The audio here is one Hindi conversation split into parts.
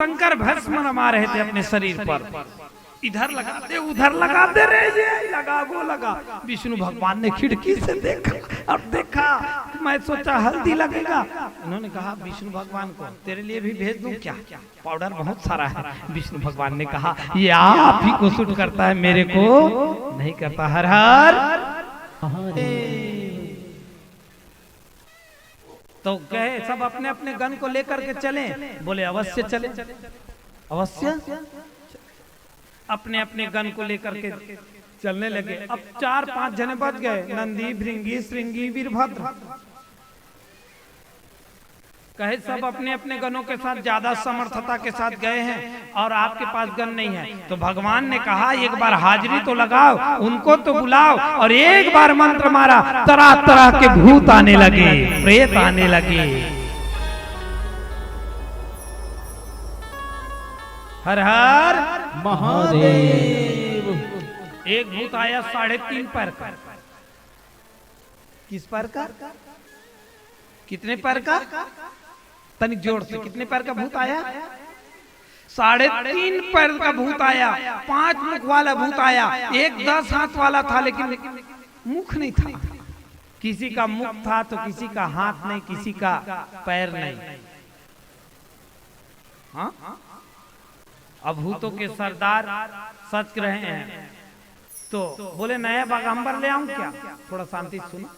शंकर भस्म रमा रहे थे अपने शरीर पर, इधर लगाते उधर लगाते रहे, लगा वो लगा। विष्णु भगवान ने खिड़की से देखा और देखा, मैं सोचा हल्दी लगेगा। उन्होंने कहा विष्णु भगवान को तेरे लिए भी भेज दूं क्या, पाउडर बहुत सारा है। विष्णु भगवान ने कहा ये आप ही को सूट करता है, मेरे को नहीं करता। हर हर तो कहे सब अपने अपने गन को लेकर के चले। बोले अवश्य चले, अवश्य। अपने अपने गन को लेकर के चलने लगे। अब 4-5 जने बच गए, नंदी, भृंगी, श्रृंगी, वीरभद्र। कहे सब अपने अपने गनों के साथ ज्यादा समर्थता के साथ गए हैं और आपके पास गन नहीं है। तो भगवान ने कहा एक बार हाजिरी तो लगाओ, उनको तो बुलाओ। और एक बार मंत्र मारा, तरह तरह के भूत आने लगे, प्रेत आने लगे। हर हर महादेव। एक भूत आया 3.5 पैर का। किस पैर का? कितने पैर का? तनिक जोर से, कितने पैर का भूत आया? 3.5 पैर का भूत आया। 5 मुख वाला भूत आया। एक 10 हाथ वाला था लेकिन मुख नहीं था। किसी का मुख था तो किसी का हाथ नहीं, किसी का पैर नहीं। हाँ, अब भूतों के सरदार सच रहे हैं। तो बोले नया बाघंबर ले आऊं क्या? थोड़ा शांति सुनो।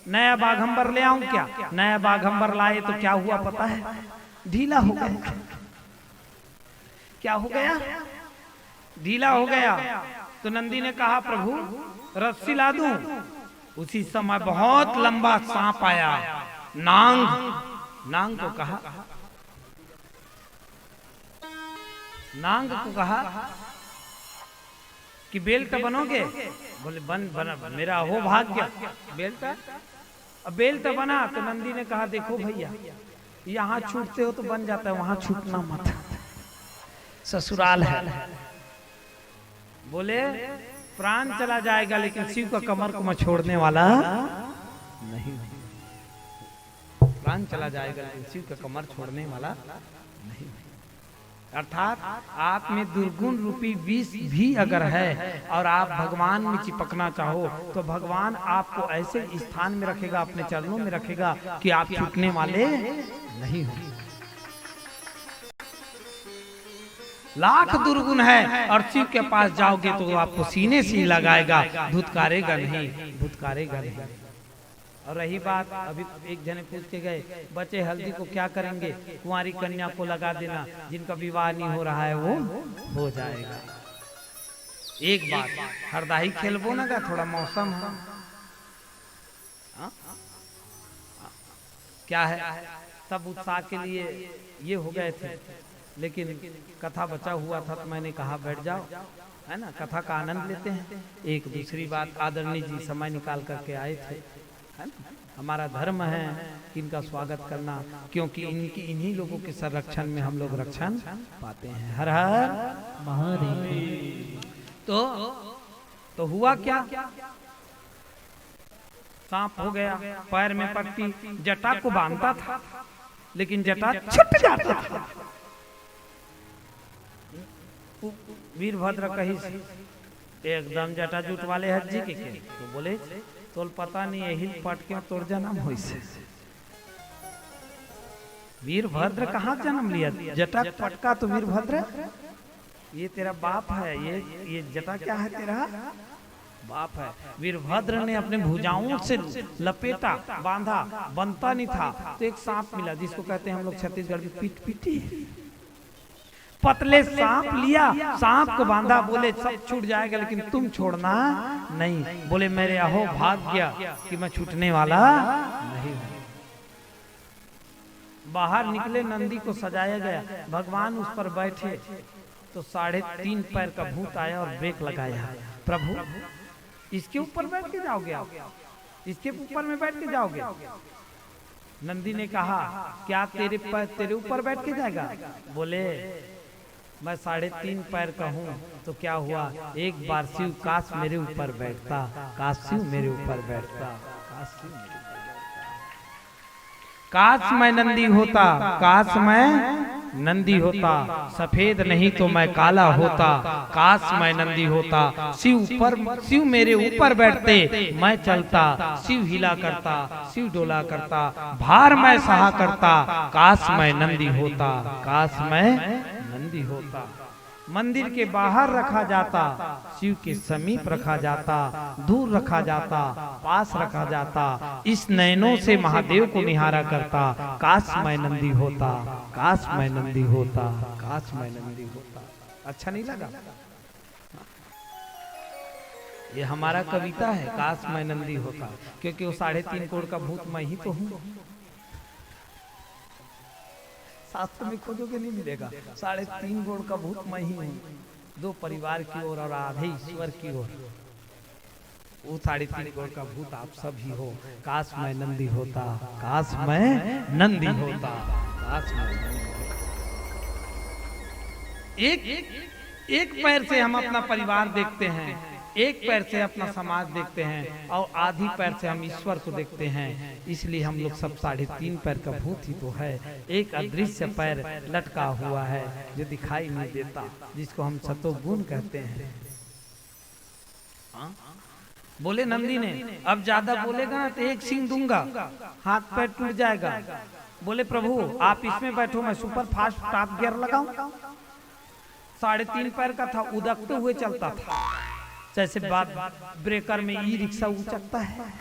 नया बाघंबर ले आऊं क्या? नया बाघंबर लाए तो क्या हुआ पता है? ढीला हो गया। क्या हो गया? ढीला हो गया। तो नंदी ने कहा प्रभु रस्सी ला दूं। उसी समय बहुत लंबा सांप आया, नांग। नांग को कहा, नांग को कहा कि बेल्ट बनोगे? बोले बना, मेरा हो भाग्य बेल्ट। अब बेल्ट बना। तो नंदी ने कहा देखो भैया, यहाँ छूटते हो तो बन जाता है, वहां छूटना मत, ससुराल है। बोले प्राण चला जाएगा लेकिन शिव का कमर को मैं छोड़ने वाला नहीं। प्राण चला जाएगा लेकिन शिव का कमर छोड़ने वाला नहीं। अर्थात आप में दुर्गुण रूपी विष भी अगर है और आप भगवान में चिपकना चाहो तो भगवान आपको ऐसे स्थान में रखेगा, अपने चरणों में रखेगा कि आप छूटने वाले नहीं हो। लाख दुर्गुण है और शिव के पास जाओगे तो आपको सीने से ही लगाएगा, धुतकारेगा नहीं, धुतकारेगा नहीं। और रही बात, अभी एक जने पूछ के गए बच्चे हल्दी को क्या करेंगे? कुंवारी कन्या को लगा देना, जिनका विवाह नहीं हो रहा है वो हो जाएगा। एक बात, हरदाही खेलबो ना का, थोड़ा मौसम है। क्या है, सब उत्साह के लिए ये हो गए थे, लेकिन कथा बचा हुआ था तो मैंने कहा बैठ जाओ, है ना, कथा का आनंद लेते हैं। एक दूसरी बात, आदरणीय जी समय निकाल करके आए थे, हमारा धर्म है इनका स्वागत करना, क्योंकि इन्हीं लोगों के संरक्षण में हम लोग रक्षण पाते हैं। हर हर महादेव। तो हुआ क्या? सांप हो गया, पैर में पट्टी, जटा को बांधता था लेकिन जटा छूट जाता था। वीरभद्र कही एकदम जटा जूट वाले हज्जी के तो बोले तोल पता नहीं है हिल पट के तोड़ जन्म हो से। वीरभद्र कहाँ जन्म लिया? जटा पटका तो वीरभद्र, ये तेरा बाप है, ये जटा क्या है? तेरा बाप है। वीरभद्र ने अपने भुजाओं से लपेटा, बांधा, बनता नहीं था तो एक सांप मिला, जिसको कहते हैं हम लोग छत्तीसगढ़ में पीट पीटी। पतले सांप लिया, सांप को बांधा, बोले सब छूट जाएगा लेकिन तुम छोड़ना नहीं। बोले मेरे अहो भाग्य कि मैं छूटने वाला नहीं। बाहर निकले, नंदी को सजाया गया, भगवान उस पर बैठे तो 3.5 पैर का भूत आया और ब्रेक लगाया। प्रभु इसके ऊपर बैठ के जाओगे आप? इसके ऊपर में बैठ के जाओगे? नंदी ने कहा क्या तेरे ऊपर बैठ के जाएगा? बोले मैं 3.5 पैर का हूँ तो क्या हुआ, एक बार शिव काश मेरे ऊपर बैठता, काश शिव मेरे ऊपर बैठता, काश शिव मेरे ऊपर बैठता, काश मैं नंदी होता, काश मैं नंदी होता, सफेद नहीं तो मैं काला होता, काश मैं नंदी होता। शिव मेरे ऊपर बैठते, मैं चलता, शिव हिला करता, शिव डोला करता, भार मैं सहा करता, काश मैं नंदी होता, काश मैं नंदी होता। मंदिर के बाहर रखा जाता, शिव के समीप रखा जाता, दूर रखा जाता, पास रखा जाता, इस नयनों से महादेव को निहारा करता, काश मैं नंदी होता, काश मैं नंदी होता, काश मैं नंदी होता। अच्छा नहीं लगा? ये हमारा कविता है, काश मैं नंदी होता, क्योंकि वो 3.5 करोड़ का भूत मैं ही तो हूँ। शास्त्र में खोजोगे नहीं मिलेगा, 3.5 करोड़ का भूत मैं ही हूँ, 2 परिवार की ओर और आधे ईश्वर की ओर। वो 3.5 करोड़ का भूत आप सब ही हो, काश मैं नंदी होता, काश मैं नंदी होता, काश मैं नंदी होता। एक पैर से हम अपना परिवार देखते हैं, एक पैर से अपना समाज देखते हैं, और आधी पैर से हम ईश्वर को देखते हैं। इसलिए हम लोग सब 3.5 पैर का भूत ही तो है। एक अदृश्य पैर लटका हुआ है जो दिखाई नहीं देता, जिसको हम सतोगुण कहते हैं। बोले नंदी ने, अब ज्यादा बोलेगा ना तो 1 सींग दूंगा, हाथ पैर टूट जाएगा। बोले प्रभु आप इसमें बैठो, मैं सुपर फास्ट टॉप गियर लगाऊं। 3.5 पैर का था, उदकते हुए चलता था, जैसे बात ब्रेकर में ई रिक्शा उचकता है।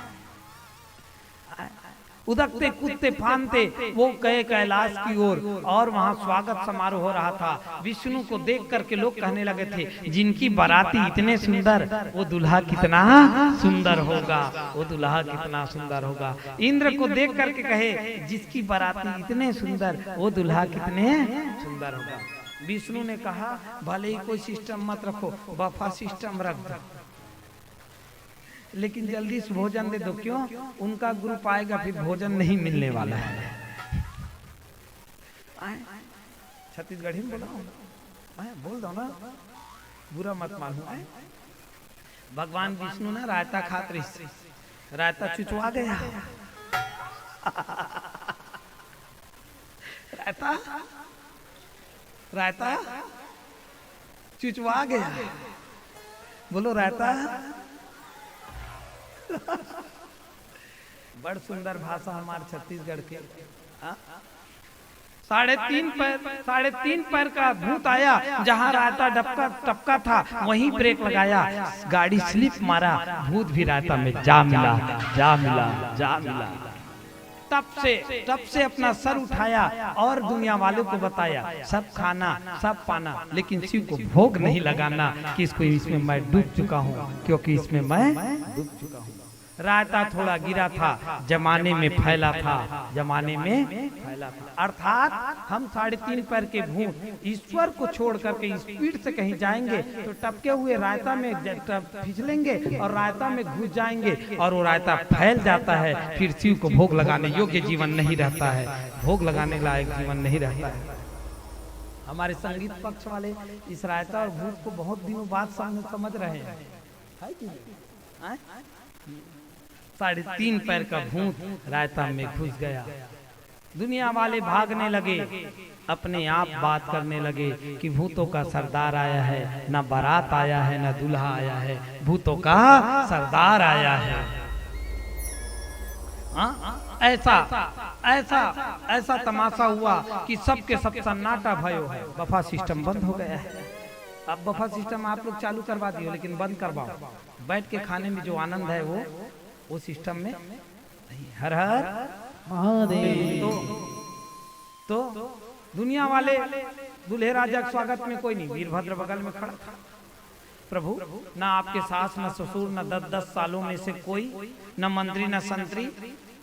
उदकते कूदते फानते वो गए कैलाश की ओर, और वहां स्वागत समारोह हो रहा था। विष्णु को देख करके लोग कहने लगे थे, जिनकी बाराती इतने सुंदर, वो दूल्हा कितना सुंदर होगा, वो दूल्हा कितना सुंदर होगा। इंद्र को देख करके कहे, जिसकी बाराती इतने सुंदर, वो दूल्हा कितने सुंदर होगा। विष्णु ने कहा, भले ही कोई सिस्टम मत रखो, बफा सिस्टम रख दो, लेकिन जल्दी से भोजन दे दो। क्यों? उनका ग्रुप आएगा, फिर भोजन नहीं मिलने वाला है। छत्तीसगढ़ी में बोल दो ना, बुरा मत मानो। भगवान विष्णु ना रायता खातिर रायता चुचवा गया। रायता चुचवा गया। बोलो रायता। बड़ सुंदर भाषा हमारे छत्तीसगढ़ के। 3.5 पैर का भूत आया, जहाँ रायता टपका था वहीं ब्रेक लगाया, गाड़ी स्लिप मारा, भूत भी रायता में जा मिला। तब से अपना सर उठाया और दुनिया वालों को बताया, सब खाना सब पाना, लेकिन शिव को भोग नहीं लगाना, कि इसमें मैं डूब चुका हूँ, क्योंकि इसमें मैं डूब चुका हूँ। रायता थोड़ा गिरा था, जमाने में फैला था, अर्थात हम 3.5 पैर के भूत ईश्वर को छोड़ करके स्पीड से कहीं जाएंगे तो टपके हुए रायता में फिसलेंगे और रायता में घुस जाएंगे, और वो रायता फैल जाता है। फिर शिव को भोग लगाने योग्य जीवन नहीं रहता है, भोग लगाने लायक जीवन नहीं रहता है। हमारे संगीत पक्ष वाले इस रायता और भूत को बहुत दिनों बाद समझ रहे हैं। 3.5 पैर का भूत रायता में घुस गया। दुनिया वाले भागने लगे, अपने आप बात करने लगे कि भूतों का सरदार आया है, ना बारात आया है, ना दूल्हा आया है, भूतों का सरदार आया है। ऐसा तमाशा हुआ कि सबके सब सन्नाटा भयो है, बफा सिस्टम बंद हो गया है। अब बफा सिस्टम आप लोग चालू करवा दियो, लेकिन बंद करवाओ। बैठ के खाने में जो आनंद है वो सिस्टम में नहीं। हर हर महादेव। तो दुनिया वाले दूल्हे राजा के स्वागत में कोई नहीं, वीरभद्र बगल में खड़ा था। प्रभु ना आपके सास न ससुर न 10 सालों में से कोई, न मंत्री न संतरी,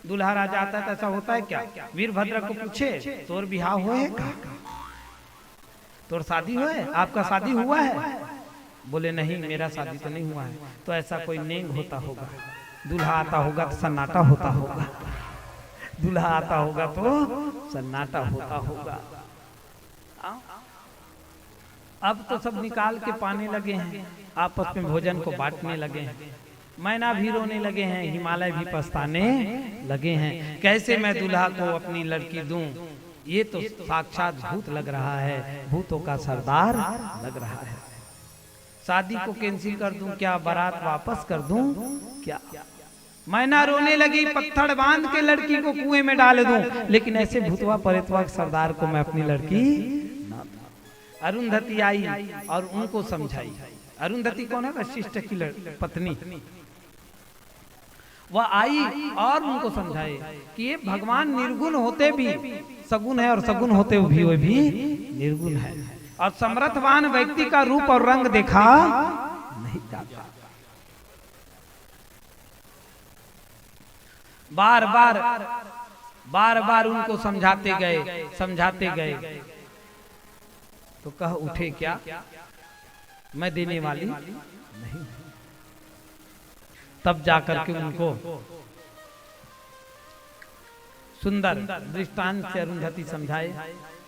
दूल्हा राजा आता है तो ऐसा होता है क्या? वीरभद्र को पूछे, तोर बिहाव हुआ है का? तोर शादी हुआ है? आपका शादी हुआ है? बोले नहीं, मेरा शादी तो नहीं हुआ है। तो ऐसा कोई नेंग होता होगा, दूल्हा आता होगा तो सन्नाटा होता होगा, दूल्हा आता होगा तो सन्नाटा होता होगा। अब तो सब निकाल के पाने लगे हैं, आपस में भोजन को बांटने लगे हैं, मैना भी रोने लगे हैं, हिमालय भी पछताने लगे हैं। कैसे मैं दूल्हा को अपनी लड़की दूं? ये तो साक्षात भूत लग रहा है, भूतों का सरदार लग रहा है। शादी को कैंसिल कर दूं क्या, बारात वापस कर दूं क्या? मैना रोने लगी, पत्थर बांध के लड़की को कुएं में डाल दूं, लेकिन ऐसे भूतवा परेतवा सरदार को मैं अपनी लड़की ना दूं। अरुंधति आई और उनको समझाई। अरुंधति कौन है? वशिष्ठ की पत्नी। वह आई और उनको समझाए कि ये भगवान निर्गुण होते भी सगुण है और सगुण होते भी वे भी निर्गुण है, और समर्थवान व्यक्ति का रूप और रंग देखा नहीं जाता। बार बार उनको समझाते गए तो कह उठे क्या, मैं देने वाली नहीं। तब जाकर के उनको सुंदर दृष्टांत से अरुंधति समझाए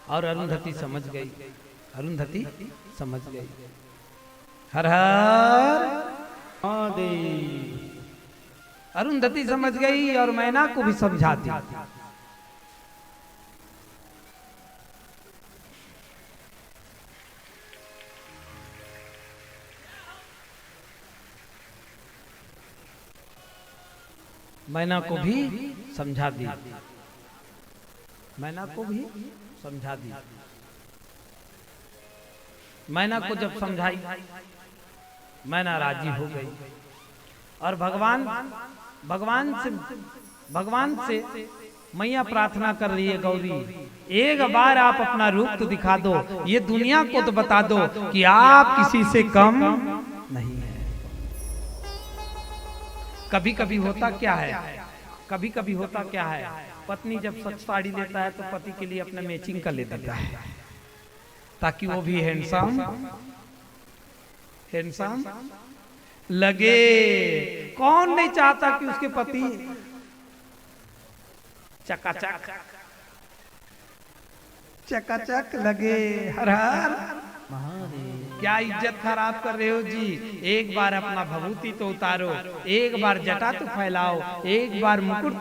और अरुंधति समझ गई। हर हर महादेव। अरुंधति समझ गई और मैना को भी समझा दी। मैना को भी समझा दी। मैना को जब समझाई, मैना राजी हो गई और भगवान से मैया प्रार्थना कर रही है, गौरी एक बार आप अपना रूप तो दिखा दो, ये दुनिया को तो बता दो कि आप किसी से कम नहीं है। कभी कभी होता क्या है, पत्नी जब सच साड़ी लेता है तो पति के लिए अपना मैचिंग कर लेता है, ताकि वो भी हैंडसम लगे। कौन नहीं चाहता कि उसके पति चकाचक लगे। हर हर महादेव। क्या इज्जत खराब कर रहे हो जी? एक बार अपना भभूति तो उतारो, एक बार जटा तो फैलाओ, एक बार मुकुट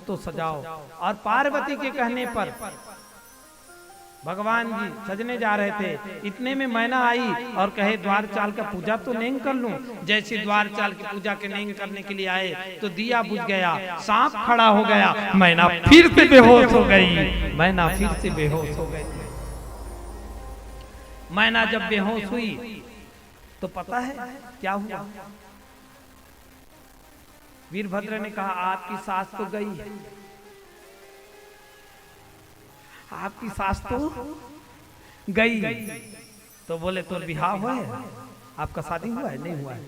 तो सजाओ। और पार्वती के कहने पर भगवान जी सजने जा रहे थे, इतने में मैना आई और कहे द्वार चाल का पूजा तो नहीं कर लूं। जैसे द्वार चाल की पूजा के नहीं करने के लिए आए तो दिया बुझ गया, सांप खड़ा हो गया, मैना फिर से बेहोश हो गई। मैना जब बेहोश हुई तो पता है क्या हुआ? वीरभद्र ने कहा आपकी सास तो गई है, आपकी सास तो गई। तो बोले तो बिहाव हुआ है, आपका शादी हुआ है? नहीं हुआ है।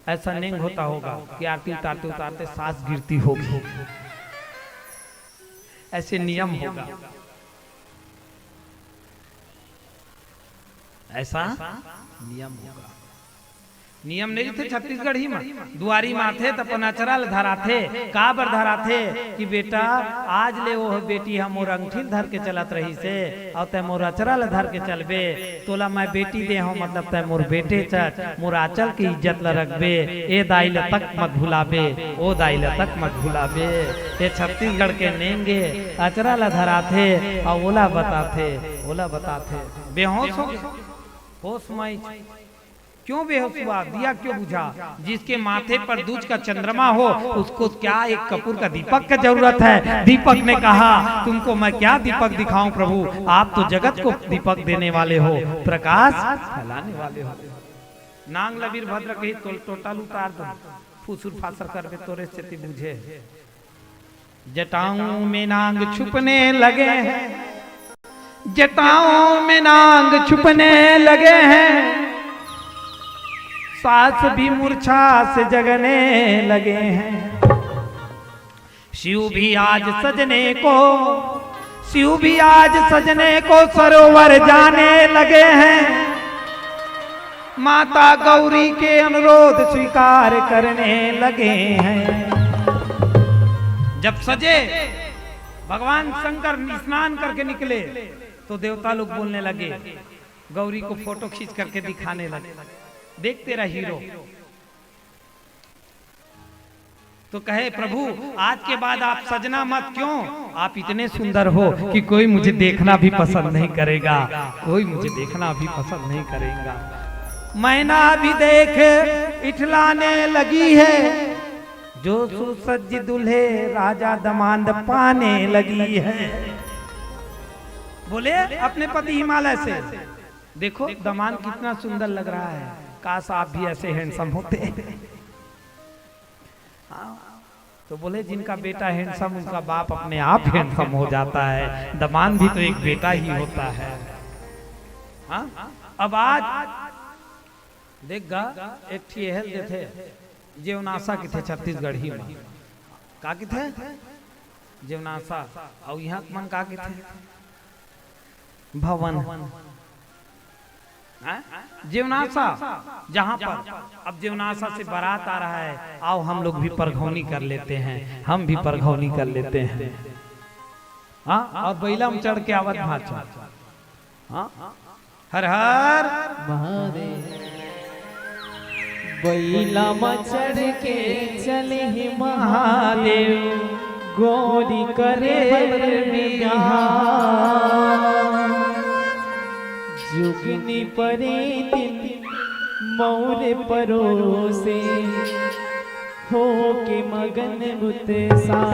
ऐसा नहीं होता होगा कि आरती उतारते उतारते सास गिरती होगी, ऐसे नियम होगा, ऐसा नियम होगा। नियम नहीं थे छत्तीसगढ़ ही में, दुआरी माथे तपन अचरल धरा थे, काबर धरा थे कि बेटा आज ले वो बेटी हम मोर अंगठी धर के चलत रही से और तय मोर अचरल धर के चलबे, तोला मैं बेटी दे हूँ मतलब तय मोर बेटे चल मोर आंचल की इज्जत ल रखबे, ए दाइल तक मत भुलाबे, ओ दाइल तक मत भुलाबे। ये छत्तीसगढ़ के नेंगे अचरल धरा थे और ओला बताते बेहोश हो गए। होश में क्यों बेहोश हुआ? दिया क्यों बुझा? जिसके माथे पर दूज का चंद्रमा हो उसको क्या एक कपूर का दीपक का जरूरत है? दीपक ने कहा तुमको मैं क्या दीपक दिखाऊं प्रभु, आप तो जगत को दीपक देने वाले हो, प्रकाश फैलाने वाले हो। नांग लबीर भद्र कही तो टोटल उतार दो, फुसुर फासर करके तोरे से बुझे। जटाओं में नांग छुपने लगे हैं, जटाओं में नांग छुपने लगे हैं, सास भी मूर्छा से जगने लगे हैं। शिव भी आज सजने को सरोवर जाने लगे हैं, माता गौरी के अनुरोध स्वीकार करने लगे हैं। जब सजे भगवान शंकर स्नान करके निकले तो देवता लोग बोलने लगे, गौरी को फोटो खींच करके दिखाने लगे, देख तेरा हीरो। तो कहे प्रभु आज के बाद आप सजना मत, क्यों? आप इतने सुंदर हो कि कोई मुझे देखना भी पसंद नहीं करेगा, कोई मुझे देखना भी पसंद नहीं करेगा। मैना भी देख इठलाने लगी है, जो सुसज्ज दुल्हे राजा दमांद पाने लगी है। बोले अपने पति हिमालय से, देखो दमांद कितना सुंदर लग रहा है, काश आप भी ऐसे हैंडसम होते। तो बोले जिनका बेटा हैंडसम उनका बाप अपने आप हैंडसम हो जाता है, दमान भी तो एक बेटा ही होता है। हाँ? अब आज देखगा एक थी हेल थे जेवनासा के थे छत्तीसगढ़ ही में का के थे जेवनासा, और यहाँ मन का के थे भवन जीवनाशा, जहाँ पर अब जीवनाशा से बारात आ रहा है, आओ हम लोग भी परघौनी कर लेते हैं, हम भी परघौनी कर लेते हैं। हाँ, और बैला में चढ़ के आवत भाचा। हाँ, हर हर महादेव। बैला में चढ़ के चले ही महादेव, गोरी करे जुगनी परे दिन मौरे परोसे, हो के मगन उत्साह।